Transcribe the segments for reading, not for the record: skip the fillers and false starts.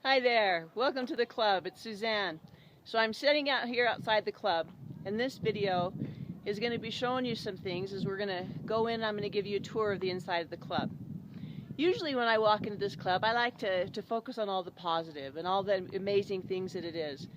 Hi there, welcome to the club. It's Suzanne. So I'm sitting out here outside the club, and this video is going to be showing you some things as we're going to go in. I'm going to give you a tour of the inside of the club. Usually when I walk into this club, I like to focus on all the positive and all the amazing things that it is.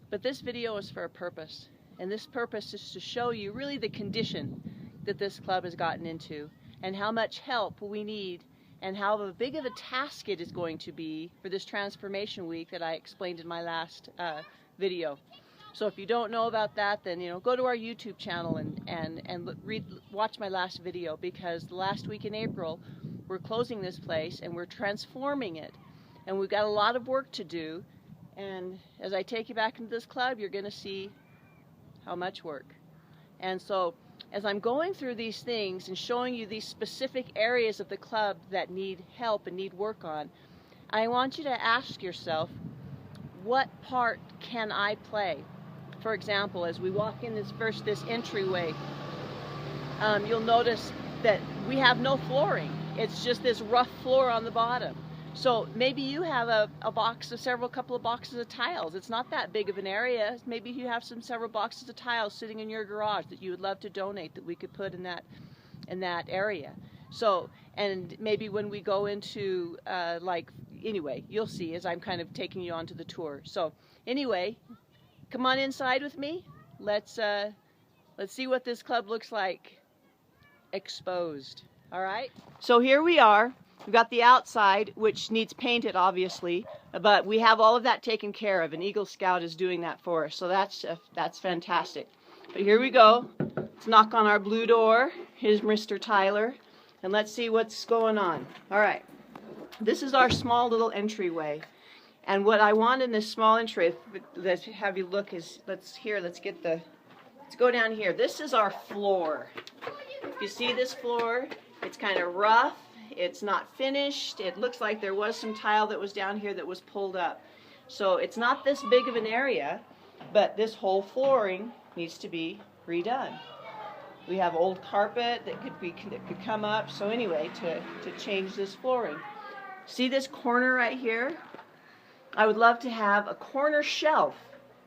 But this video is for a purpose, and this purpose is to show you really the condition that this club has gotten into and how much help we need and how big of a task it is going to be for this transformation week that I explained in my last video. So if you don't know about that, then go to our YouTube channel and watch my last video, because the last week in April we're closing this place and we're transforming it, and we've got a lot of work to do. And as I take you back into this club, you're going to see how much work. And so as I'm going through these things and showing you these specific areas of the club that need help and need work on, I want you to ask yourself, what part can I play? For example, as we walk in this entryway, you'll notice that we have no flooring. It's just this rough floor on the bottom. So maybe you have a couple of boxes of tiles. It's not that big of an area. Maybe you have several boxes of tiles sitting in your garage that you would love to donate, that we could put in that area. So, and maybe when we go into anyway, you'll see as I'm kind of taking you onto the tour. So anyway, come on inside with me. Let's see what this club looks like exposed. All right. So here we are. We've got the outside, which needs painted, obviously, but we have all of that taken care of, and Eagle Scout is doing that for us, so that's fantastic. But here we go. Let's knock on our blue door. Here's Mr. Tyler, and let's see what's going on. All right, this is our small little entryway, and what I want in this small entry, let's have you look, is let's go down here. This is our floor. If you see this floor, it's kind of rough. It's not finished. It looks like there was some tile that was down here that was pulled up. So it's not this big of an area, but this whole flooring needs to be redone. We have old carpet that could come up. So anyway, to change this flooring. See this corner right here? I would love to have a corner shelf.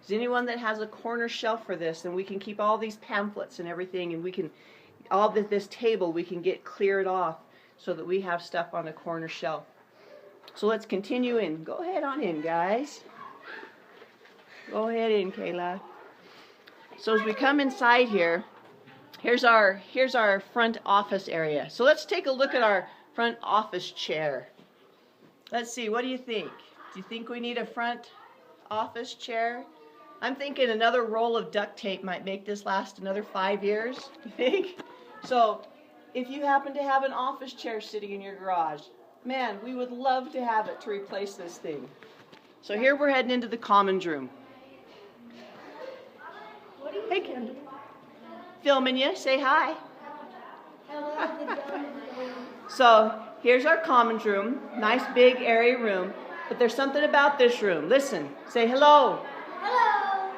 Is anyone that has a corner shelf for this? And we can keep all these pamphlets and everything, and we can, this table, we can get cleared off, so that we have stuff on the corner shelf. So let's continue in. Go ahead on in, guys. Go ahead in, Kayla. So as we come inside here, here's our front office area. So let's take a look at our front office chair. Let's see, what do you think? Do you think we need a front office chair? I'm thinking another roll of duct tape might make this last another 5 years. You think? So if you happen to have an office chair sitting in your garage, man, we would love to have it to replace this thing. So here we're heading into the commons room. Hey, Kendall. Filming you. Say hi. So here's our commons room. Nice big airy room. But there's something about this room. Listen. Say hello. Hello.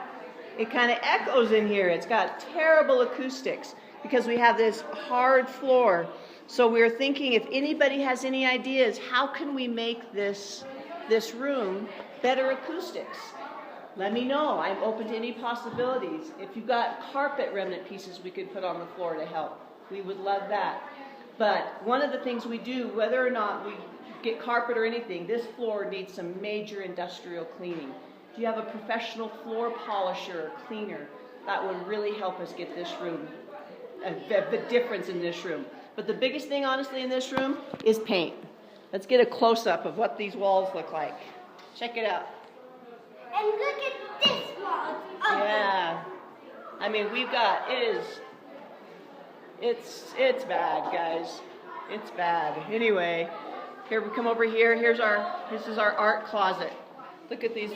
It kind of echoes in here. It's got terrible acoustics, because we have this hard floor. So we're thinking, if anybody has any ideas, how can we make this room better acoustics? Let me know. I'm open to any possibilities. If you've got carpet remnant pieces we could put on the floor to help, we would love that. But one of the things we do, whether or not we get carpet or anything, this floor needs some major industrial cleaning. If you have a professional floor polisher or cleaner, that would really help us get this room the difference in this room. But the biggest thing, honestly, in this room is paint. Let's get a close-up of what these walls look like. Check it out. And look at this wall. Yeah. I mean, it's bad, guys. It's bad. Anyway, here we come over here. This is our art closet. Look at the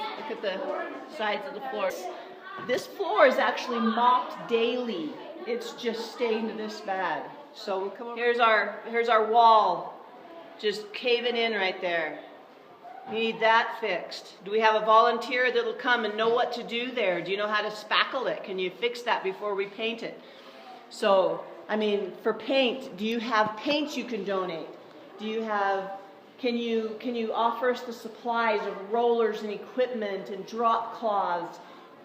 sides of the floor. This floor is actually mopped daily. It's just stained this bad. So we'll come over. Here's our wall, just caving in right there. We need that fixed. Do we have a volunteer that'll come and know what to do there? Do you know how to spackle it? Can you fix that before we paint it? So, I mean, for paint, do you have paint you can donate? Do you have Can you offer us the supplies of rollers and equipment and drop cloths?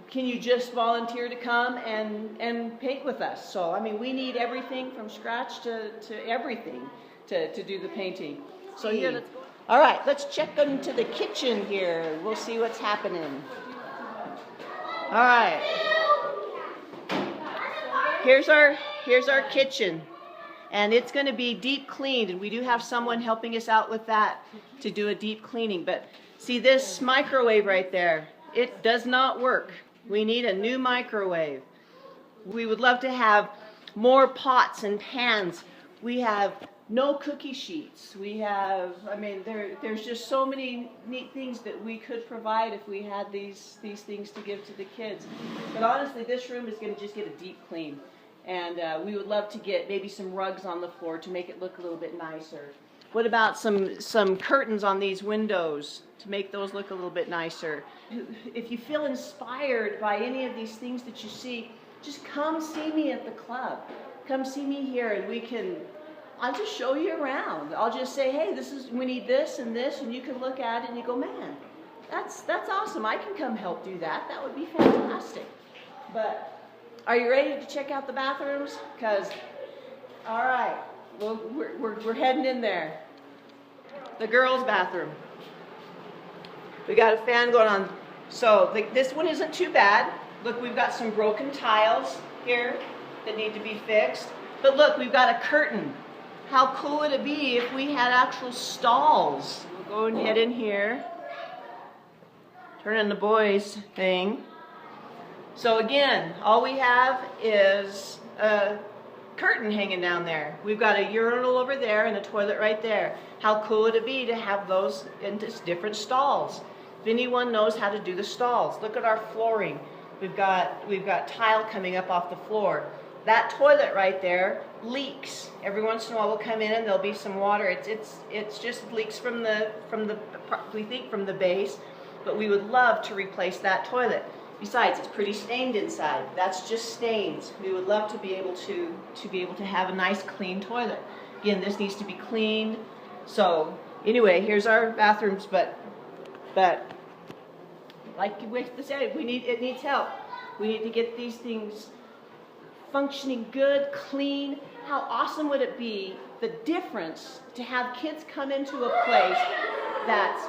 Can you just volunteer to come and paint with us? So, I mean, we need everything from scratch to everything to do the painting. So here, let's go. All right, let's check into the kitchen here. We'll see what's happening. All right. Here's our kitchen. And it's going to be deep cleaned, and we do have someone helping us out with that to do a deep cleaning. But see this microwave right there? It does not work. We need a new microwave. We would love to have more pots and pans. We have no cookie sheets. We have, I mean, there's just so many neat things that we could provide if we had these things to give to the kids. But honestly, this room is going to just get a deep clean. And we would love to get maybe some rugs on the floor to make it look a little bit nicer. What about some curtains on these windows to make those look a little bit nicer? If you feel inspired by any of these things that you see, just come see me at the club. Come see me here, and I'll just show you around. I'll just say, hey, we need this, and you can look at it and you go, man, that's awesome. I can come help do that. That would be fantastic. But are you ready to check out the bathrooms? Because, all right, well, we're heading in there. The girls' bathroom. We got a fan going on. So this one isn't too bad. Look, we've got some broken tiles here that need to be fixed. But look, we've got a curtain. How cool would it be if we had actual stalls? We'll go and get in here. Turn on the boys' thing. So again, all we have is a curtain hanging down there. We've got a urinal over there and a toilet right there. How cool would it be to have those in different stalls? If anyone knows how to do the stalls, look at our flooring. We've got tile coming up off the floor. That toilet right there leaks. Every once in a while we'll come in and there'll be some water. It's just leaks from the base, but we would love to replace that toilet. Besides, it's pretty stained inside. That's just stains. We would love to be able to have a nice clean toilet. Again, this needs to be cleaned. So anyway, here's our bathrooms, but like we said, it needs help. We need to get these things functioning good, clean. How awesome would it be, the difference, to have kids come into a place that's,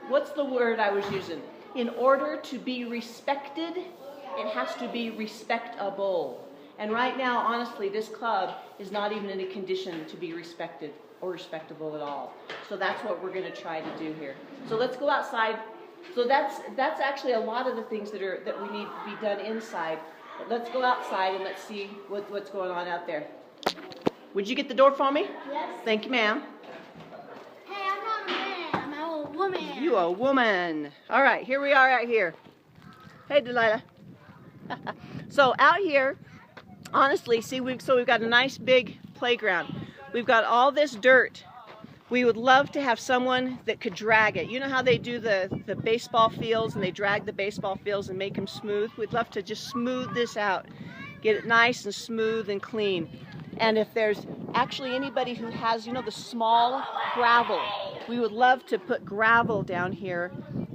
what's the word I was using? In order to be respected, it has to be respectable. And right now, honestly, this club is not even in a condition to be respected or respectable at all. So that's what we're going to try to do here. So let's go outside. So that's actually a lot of the things that we need to be done inside. But let's go outside and let's see what's going on out there. Would you get the door for me? Yes. Thank you, ma'am. Hey, I'm not a man. I'm a woman. You a woman. All right, here we are out here. Hey, Delilah. So out here, honestly, see, we've got a nice big playground. We've got all this dirt. We would love to have someone that could drag it. You know how they do the baseball fields and they drag the baseball fields and make them smooth? We'd love to just smooth this out, get it nice and smooth and clean. And if there's actually anybody who has, you know, the small gravel, we would love to put gravel down here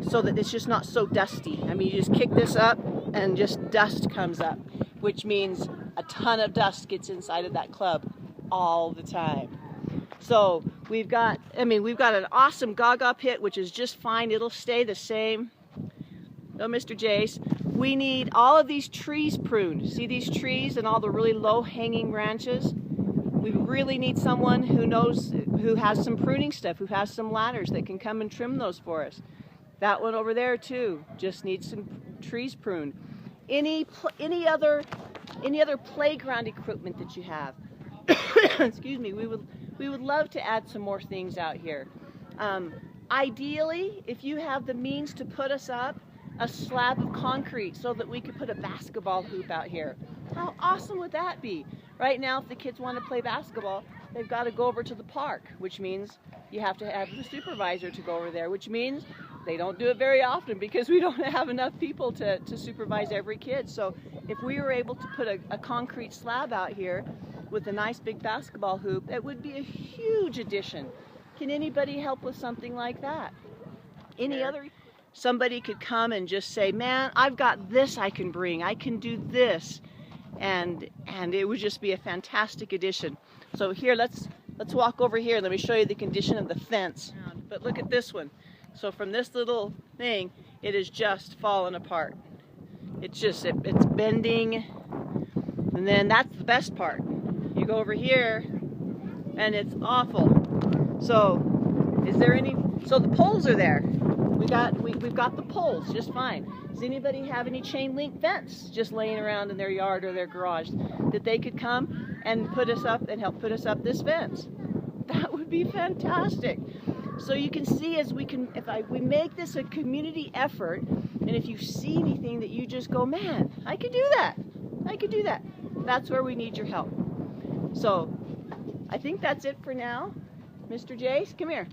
so that it's just not so dusty. I mean, you just kick this up and just dust comes up, which means a ton of dust gets inside of that club all the time. So we've got an awesome Gaga pit, which is just fine. It'll stay the same. No, Mr. Jace. We need all of these trees pruned. See these trees and all the really low-hanging branches? We really need someone who has some pruning stuff, who has some ladders that can come and trim those for us. That one over there too just needs some trees pruned. Any other playground equipment that you have. Excuse me. We would love to add some more things out here. Ideally, if you have the means to put us up a slab of concrete so that we could put a basketball hoop out here. How awesome would that be? Right now, if the kids want to play basketball, they've got to go over to the park, which means you have to have the supervisor to go over there, which means they don't do it very often because we don't have enough people to supervise every kid. So if we were able to put a concrete slab out here with a nice big basketball hoop, it would be a huge addition. Can anybody help with something like that? Any other? Somebody could come and just say, man, I've got this I can bring. I can do this. And it would just be a fantastic addition. So here, let's walk over here. Let me show you the condition of the fence. But look at this one. So from this little thing, it is just fallen apart. It's bending. And then that's the best part. You go over here, and it's awful. So, so the poles are there. We've got the poles just fine. Does anybody have any chain link fence just laying around in their yard or their garage that they could come and put us up and help put us up this fence? That would be fantastic. So you can see as we make this a community effort, and if you see anything that you just go, man, I could do that. I could do that. That's where we need your help. So I think that's it for now. Mr. Jace, come here.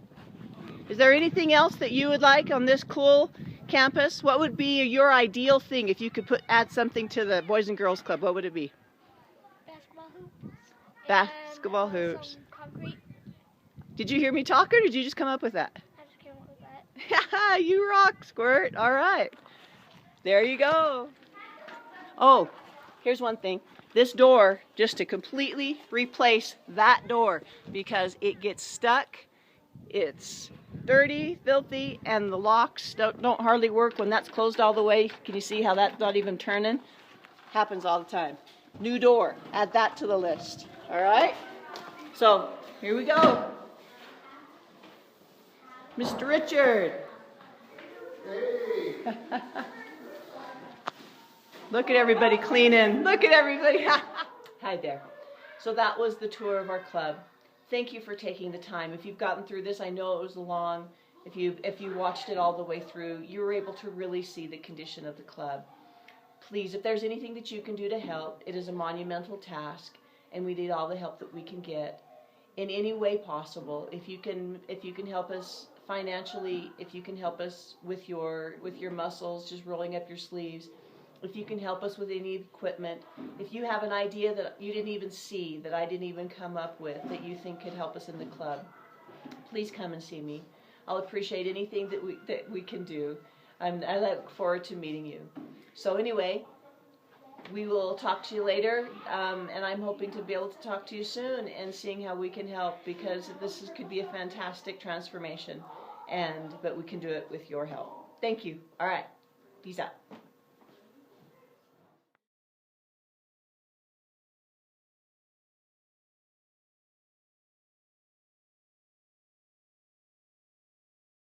Is there anything else that you would like on this cool campus? What would be your ideal thing if you could add something to the Boys and Girls Club? What would it be? Basketball hoops. Basketball hoops. Some concrete. Did you hear me talk, or did you just come up with that? I just came up with that. You rock, Squirt. All right. There you go. Oh, here's one thing. This door, just to completely replace that door because it gets stuck. It's dirty, filthy, and the locks don't hardly work when that's closed all the way. Can you see how that's not even turning? Happens all the time. New door. Add that to the list. All right? So, here we go. Mr. Richard. Hey. Look at everybody cleaning. Look at everybody. Hi there. So that was the tour of our club. Thank you for taking the time. If you've gotten through this, I know it was long. If you watched it all the way through, you were able to really see the condition of the club. Please, if there's anything that you can do to help, it is a monumental task, and we need all the help that we can get in any way possible. If you can help us financially, if you can help us with your muscles, just rolling up your sleeves. If you can help us with any equipment, if you have an idea that you didn't even see, that I didn't even come up with, that you think could help us in the club, please come and see me. I'll appreciate anything that we can do. I look forward to meeting you. So anyway, we will talk to you later, and I'm hoping to be able to talk to you soon and seeing how we can help, because could be a fantastic transformation, but we can do it with your help. Thank you. All right. Peace out.